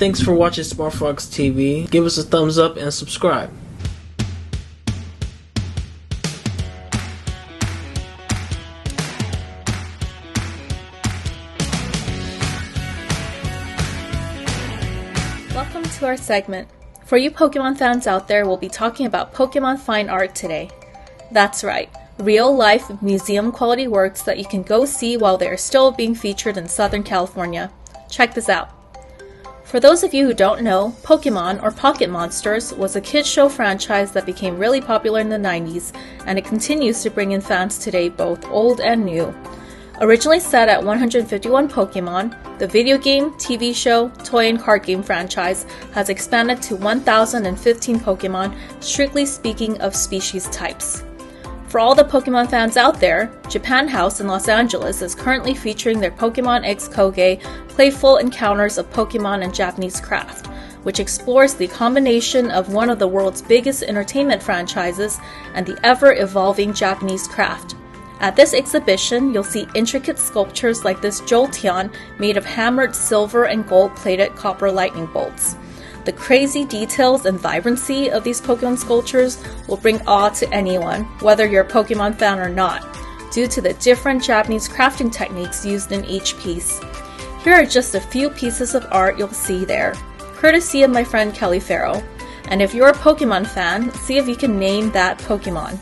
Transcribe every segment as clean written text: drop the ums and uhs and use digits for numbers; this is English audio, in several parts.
Thanks for watching SmartFoxTV. Give us a thumbs up and subscribe. Welcome to our segment. For you Pokemon fans out there, we'll be talking about Pokemon Fine Art today. That's right, real-life, museum-quality works that you can go see while they are still being featured in Southern California. Check this out. For those of you who don't know, Pokemon, or Pocket Monsters, was a kids show franchise that became really popular in the 90s, and it continues to bring in fans today, both old and new. Originally set at 151 Pokemon, the video game, TV show, toy and card game franchise has expanded to 1,015 Pokemon, strictly speaking of species types. For all the Pokemon fans out there, Japan House in Los Angeles is currently featuring their Pokemon X Koge Playful Encounters of Pokemon and Japanese Craft, which explores the combination of one of the world's biggest entertainment franchises and the ever-evolving Japanese craft. At this exhibition, you'll see intricate sculptures like this Jolteon made of hammered silver and gold-plated copper lightning bolts. The crazy details and vibrancy of these Pokemon sculptures will bring awe to anyone, whether you're a Pokemon fan or not, due to the different Japanese crafting techniques used in each piece. Here are just a few pieces of art you'll see there, courtesy of my friend Kelly Farrell. And if you're a Pokemon fan, see if you can name that Pokemon.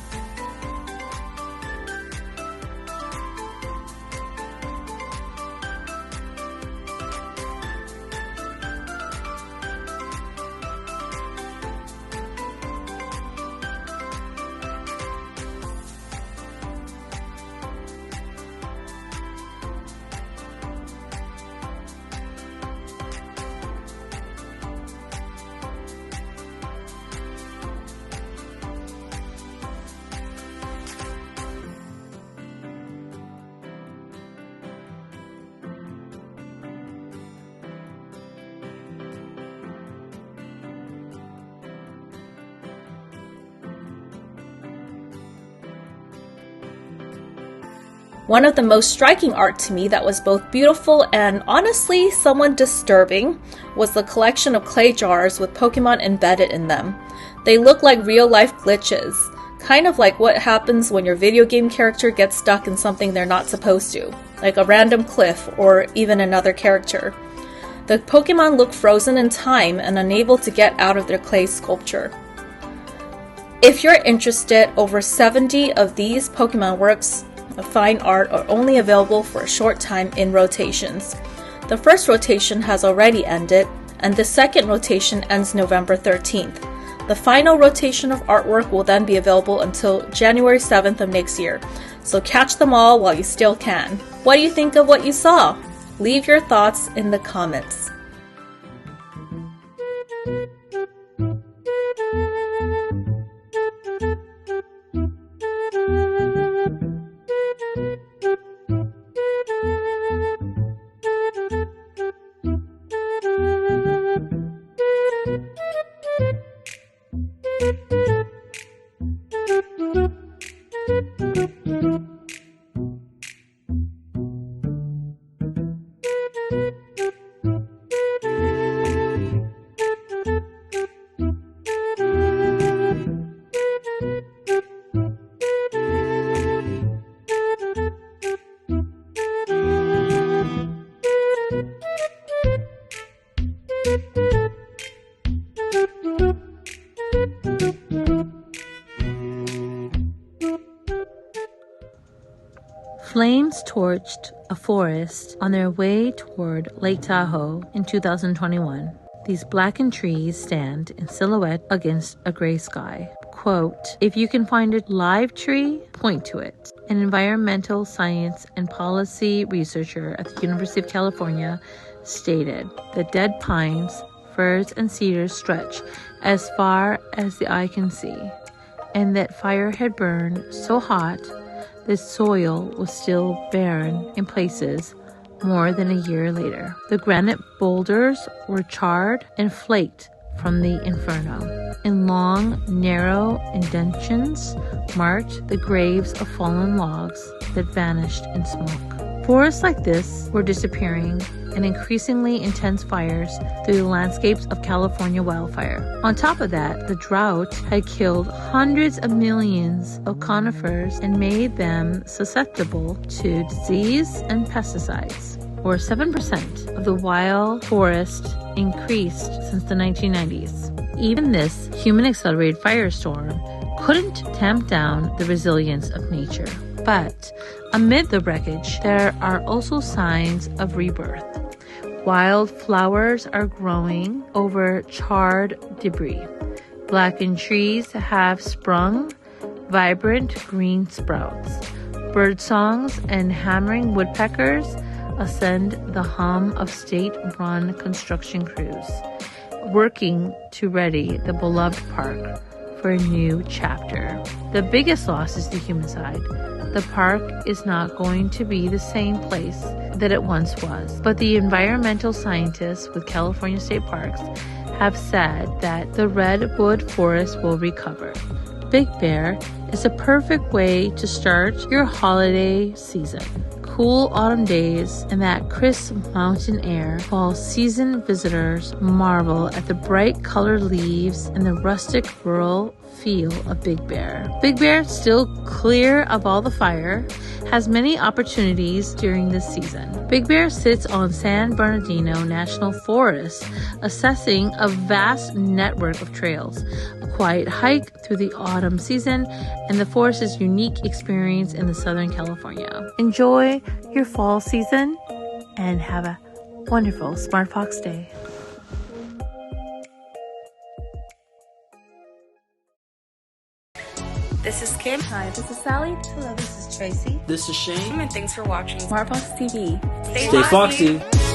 One of the most striking art to me that was both beautiful and honestly somewhat disturbing was the collection of clay jars with Pokemon embedded in them. They look like real-life glitches, kind of like what happens when your video game character gets stuck in something they're not supposed to, like a random cliff or even another character. The Pokemon look frozen in time and unable to get out of their clay sculpture. If you're interested, over 70 of these Pokemon works of fine art are only available for a short time in rotations. The first rotation has already ended, and the second rotation ends November 13th. The final rotation of artwork will then be available until January 7th of next year, so catch them all while you still can. What do you think of what you saw? Leave your thoughts in the comments. Flames torched a forest on their way toward Lake Tahoe in 2021. These blackened trees stand in silhouette against a gray sky. Quote, "If you can find a live tree, point to it." An environmental science and policy researcher at the University of California stated, "The dead pines, firs, and cedars stretch as far as the eye can see, and that fire had burned so hot the soil was still barren in places more than a year later. The granite boulders were charred and flaked from the inferno, and long, narrow indentions marked the graves of fallen logs that vanished in smoke." Forests like this were disappearing, and increasingly intense fires through the landscapes of California wildfire. On top of that, the drought had killed hundreds of millions of conifers and made them susceptible to disease and pesticides. Or 7% of the wild forest increased since the 1990s. Even this human-accelerated firestorm couldn't tamp down the resilience of nature. But amid the wreckage, there are also signs of rebirth. Wildflowers are growing over charred debris. Blackened trees have sprung vibrant green sprouts. Birdsongs and hammering woodpeckers ascend the hum of state-run construction crews, working to ready the beloved park for a new chapter. The biggest loss is the human side. The park is not going to be the same place that it once was, but the environmental scientists with California State Parks have said that the redwood forest will recover. Big Bear is a perfect way to start your holiday season. Cool autumn days and that crisp mountain air, while seasoned visitors marvel at the bright colored leaves and the rustic rural feel of Big Bear. Big Bear, still clear of all the fire, has many opportunities during this season. Big Bear sits on San Bernardino National Forest, assessing a vast network of trails, a quiet hike through the autumn season, and the forest's unique experience in the Southern California. Enjoy your fall season and have a wonderful Smart Fox day. This is Kim. Hi, this is Sally. Hello, this is Tracy. This is Shane. And thanks for watching SmartFox TV. Stay foxy.